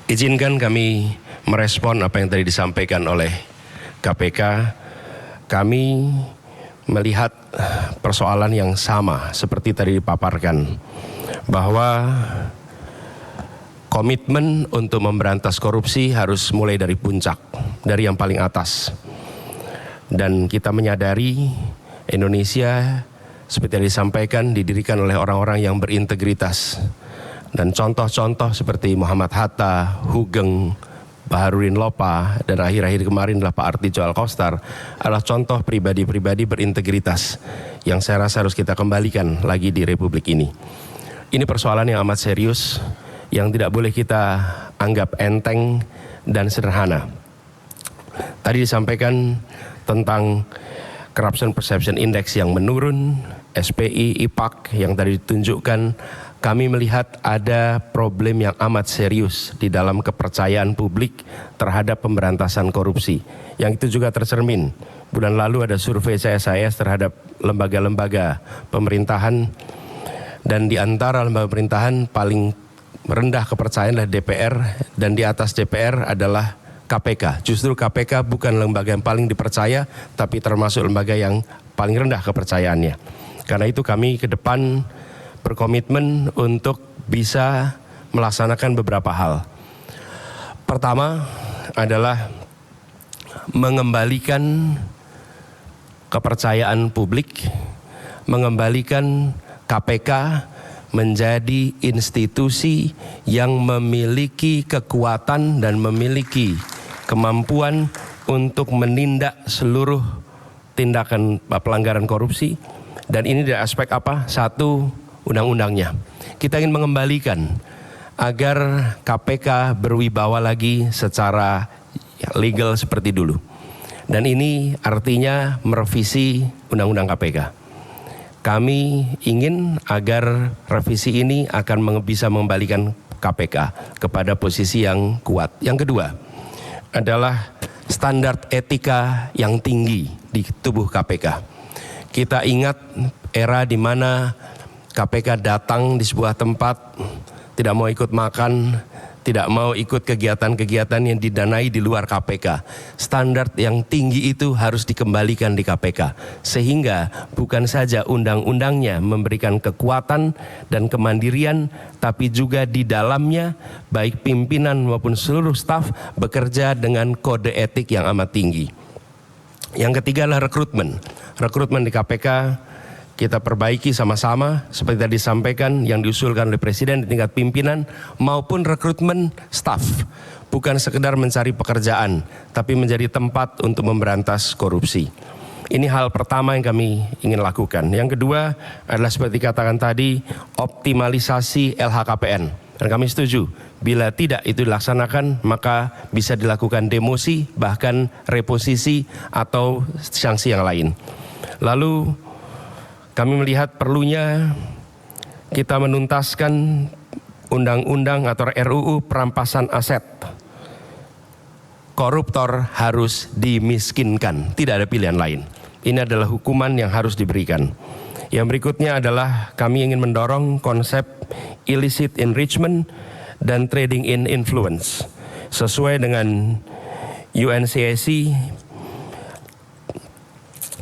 Izinkan kami merespon apa yang tadi disampaikan oleh KPK. Kami melihat persoalan yang sama seperti tadi dipaparkan, bahwa komitmen untuk memberantas korupsi harus mulai dari puncak, dari yang paling atas. Dan kita menyadari Indonesia seperti yang disampaikan didirikan oleh orang-orang yang berintegritas. Dan contoh-contoh seperti Muhammad Hatta, Hugeng, Baharudin Lopa, dan akhir-akhir kemarin adalah Pak Artijo Alkostar adalah contoh pribadi-pribadi berintegritas yang saya rasa harus kita kembalikan lagi di Republik ini. Ini persoalan yang amat serius yang tidak boleh kita anggap enteng dan sederhana. Tadi disampaikan tentang Corruption Perception Index yang menurun, SPI, IPAK yang tadi ditunjukkan. Kami melihat ada problem yang amat serius di dalam kepercayaan publik terhadap pemberantasan korupsi. Yang itu juga tercermin. Bulan lalu ada survei CSIS terhadap lembaga-lembaga pemerintahan. Dan di antara lembaga pemerintahan paling rendah kepercayaan adalah DPR. Dan di atas DPR adalah KPK. Justru KPK bukan lembaga yang paling dipercaya, tapi termasuk lembaga yang paling rendah kepercayaannya. Karena itu kami ke depan berkomitmen untuk bisa melaksanakan beberapa hal. Pertama adalah mengembalikan kepercayaan publik, mengembalikan KPK menjadi institusi yang memiliki kekuatan dan memiliki kemampuan untuk menindak seluruh tindakan pelanggaran korupsi. Dan ini dari aspek apa? Satu, undang-undangnya. Kita ingin mengembalikan agar KPK berwibawa lagi secara legal seperti dulu. Dan ini artinya merevisi undang-undang KPK. Kami ingin agar revisi ini akan bisa mengembalikan KPK kepada posisi yang kuat. Yang kedua adalah standar etika yang tinggi di tubuh KPK. Kita ingat era di mana KPK datang di sebuah tempat, tidak mau ikut makan, tidak mau ikut kegiatan-kegiatan yang didanai di luar KPK. Standar yang tinggi itu harus dikembalikan di KPK. Sehingga bukan saja undang-undangnya memberikan kekuatan dan kemandirian, tapi juga di dalamnya baik pimpinan maupun seluruh staf bekerja dengan kode etik yang amat tinggi. Yang ketiga adalah rekrutmen. Rekrutmen di KPK kita perbaiki sama-sama seperti tadi disampaikan yang diusulkan oleh Presiden di tingkat pimpinan maupun rekrutmen staf. Bukan sekedar mencari pekerjaan, tapi menjadi tempat untuk memberantas korupsi. Ini hal pertama yang kami ingin lakukan. Yang kedua adalah seperti katakan tadi, optimalisasi LHKPN. Dan kami setuju, bila tidak itu dilaksanakan maka bisa dilakukan demosi, bahkan reposisi atau sanksi yang lain. Lalu kami melihat perlunya kita menuntaskan undang-undang atau RUU perampasan aset. Koruptor harus dimiskinkan, tidak ada pilihan lain. Ini adalah hukuman yang harus diberikan. Yang berikutnya adalah kami ingin mendorong konsep illicit enrichment dan trading in influence. Sesuai dengan UNCAC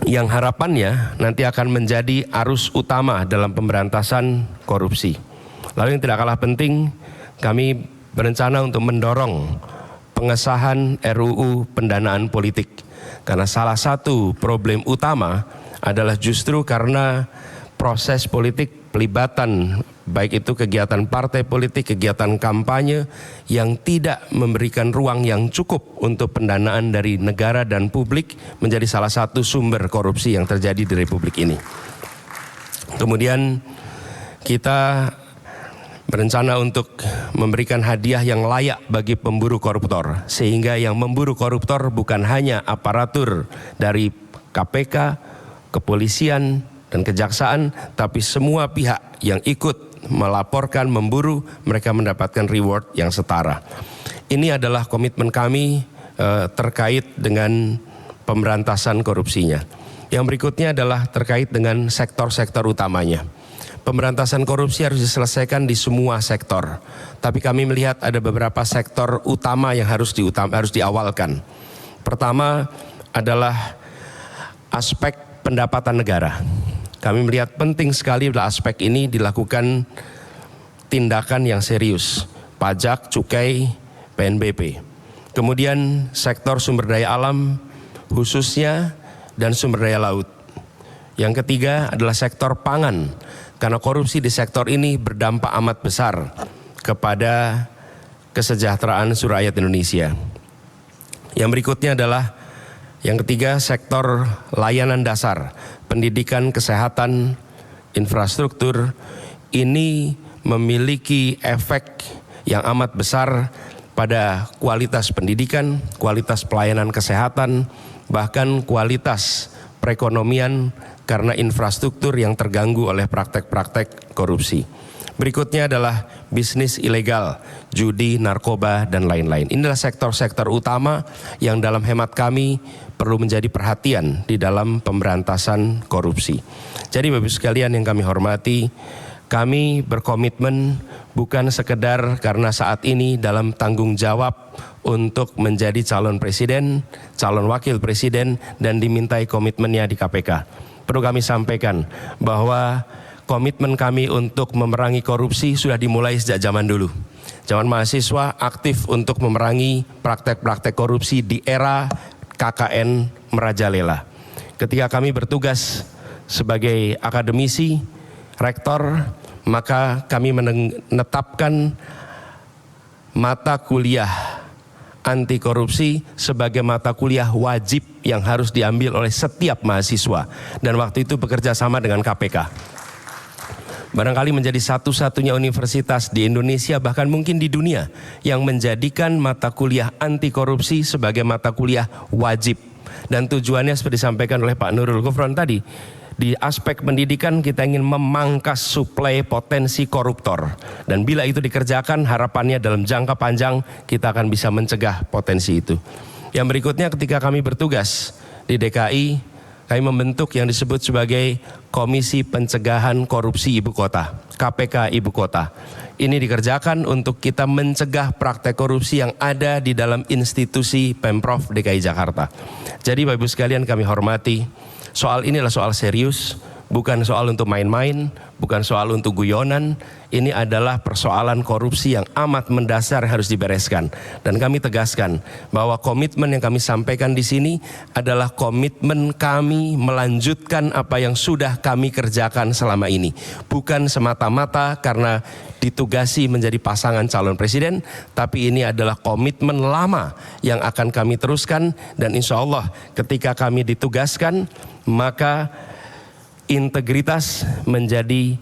yang harapannya nanti akan menjadi arus utama dalam pemberantasan korupsi. Lalu yang tidak kalah penting, kami berencana untuk mendorong pengesahan RUU pendanaan politik. Karena salah satu problem utama adalah justru karena proses politik pelibatan baik itu kegiatan partai politik, kegiatan kampanye yang tidak memberikan ruang yang cukup untuk pendanaan dari negara dan publik menjadi salah satu sumber korupsi yang terjadi di Republik ini. Kemudian kita berencana untuk memberikan hadiah yang layak bagi pemburu koruptor, sehingga yang memburu koruptor bukan hanya aparatur dari KPK, kepolisian, dan kejaksaan, tapi semua pihak yang ikut melaporkan, memburu, mereka mendapatkan reward yang setara. Ini adalah komitmen kami terkait dengan pemberantasan korupsinya. Yang berikutnya adalah terkait dengan sektor-sektor utamanya. Pemberantasan korupsi harus diselesaikan di semua sektor. Tapi kami melihat ada beberapa sektor utama yang harus diawalkan. Pertama adalah aspek pendapatan negara. Kami melihat penting sekali adalah aspek ini dilakukan tindakan yang serius. Pajak, cukai, PNBP. Kemudian sektor sumber daya alam khususnya dan sumber daya laut. Yang ketiga adalah sektor pangan, karena korupsi di sektor ini berdampak amat besar kepada kesejahteraan seluruh rakyat Indonesia. Yang berikutnya adalah yang ketiga, sektor layanan dasar, pendidikan, kesehatan, infrastruktur. Ini memiliki efek yang amat besar pada kualitas pendidikan, kualitas pelayanan kesehatan, bahkan kualitas perekonomian karena infrastruktur yang terganggu oleh praktek-praktek korupsi. Berikutnya adalah bisnis ilegal, judi, narkoba, dan lain-lain. Inilah sektor-sektor utama yang dalam hemat kami perlu menjadi perhatian di dalam pemberantasan korupsi. Jadi Bapak Ibu sekalian yang kami hormati, kami berkomitmen bukan sekedar karena saat ini dalam tanggung jawab untuk menjadi calon presiden, calon wakil presiden, dan dimintai komitmennya di KPK. Perlu kami sampaikan bahwa komitmen kami untuk memerangi korupsi sudah dimulai sejak zaman dulu. Zaman mahasiswa aktif untuk memerangi praktek-praktek korupsi di era KKN merajalela. Ketika kami bertugas sebagai akademisi, rektor, maka kami menetapkan mata kuliah anti korupsi sebagai mata kuliah wajib yang harus diambil oleh setiap mahasiswa. Dan waktu itu bekerja sama dengan KPK. Barangkali menjadi satu-satunya universitas di Indonesia, bahkan mungkin di dunia, yang menjadikan mata kuliah anti korupsi sebagai mata kuliah wajib. Dan tujuannya seperti disampaikan oleh Pak Nurul Gufron tadi, di aspek pendidikan kita ingin memangkas suplai potensi koruptor. Dan bila itu dikerjakan, harapannya dalam jangka panjang kita akan bisa mencegah potensi itu. Yang berikutnya, ketika kami bertugas di DKI, kami membentuk yang disebut sebagai Komisi Pencegahan Korupsi Ibu Kota, KPK Ibu Kota. Ini dikerjakan untuk kita mencegah praktek korupsi yang ada di dalam institusi Pemprov DKI Jakarta. Jadi Bapak Ibu sekalian kami hormati, soal ini adalah soal serius, bukan soal untuk main-main, bukan soal untuk guyonan. Ini adalah persoalan korupsi yang amat mendasar harus dibereskan. Dan kami tegaskan bahwa komitmen yang kami sampaikan di sini adalah komitmen kami melanjutkan apa yang sudah kami kerjakan selama ini. Bukan semata-mata karena ditugasi menjadi pasangan calon presiden, tapi ini adalah komitmen lama yang akan kami teruskan. Dan insya Allah ketika kami ditugaskan, maka integritas menjadi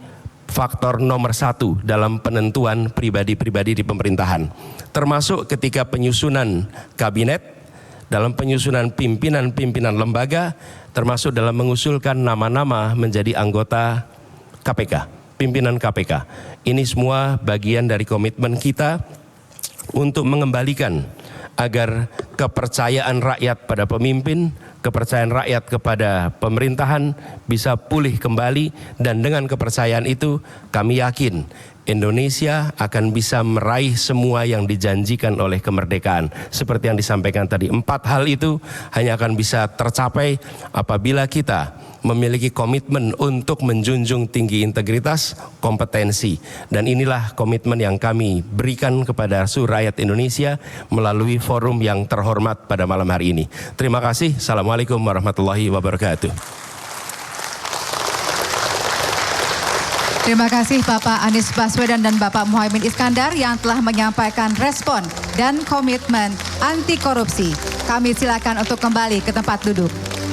faktor nomor satu dalam penentuan pribadi-pribadi di pemerintahan. Termasuk ketika penyusunan kabinet, dalam penyusunan pimpinan-pimpinan lembaga, termasuk dalam mengusulkan nama-nama menjadi anggota KPK, pimpinan KPK. Ini semua bagian dari komitmen kita untuk mengembalikan agar kepercayaan rakyat pada pemimpin, kepercayaan rakyat kepada pemerintahan bisa pulih kembali. Dan dengan kepercayaan itu kami yakin Indonesia akan bisa meraih semua yang dijanjikan oleh kemerdekaan. Seperti yang disampaikan tadi, 4 hal itu hanya akan bisa tercapai apabila kita memiliki komitmen untuk menjunjung tinggi integritas, kompetensi. Dan inilah komitmen yang kami berikan kepada seluruh rakyat Indonesia melalui forum yang terhormat pada malam hari ini. Terima kasih. Assalamualaikum warahmatullahi wabarakatuh. Terima kasih Bapak Anies Baswedan dan Bapak Muhaimin Iskandar yang telah menyampaikan respon dan komitmen anti korupsi. Kami silakan untuk kembali ke tempat duduk.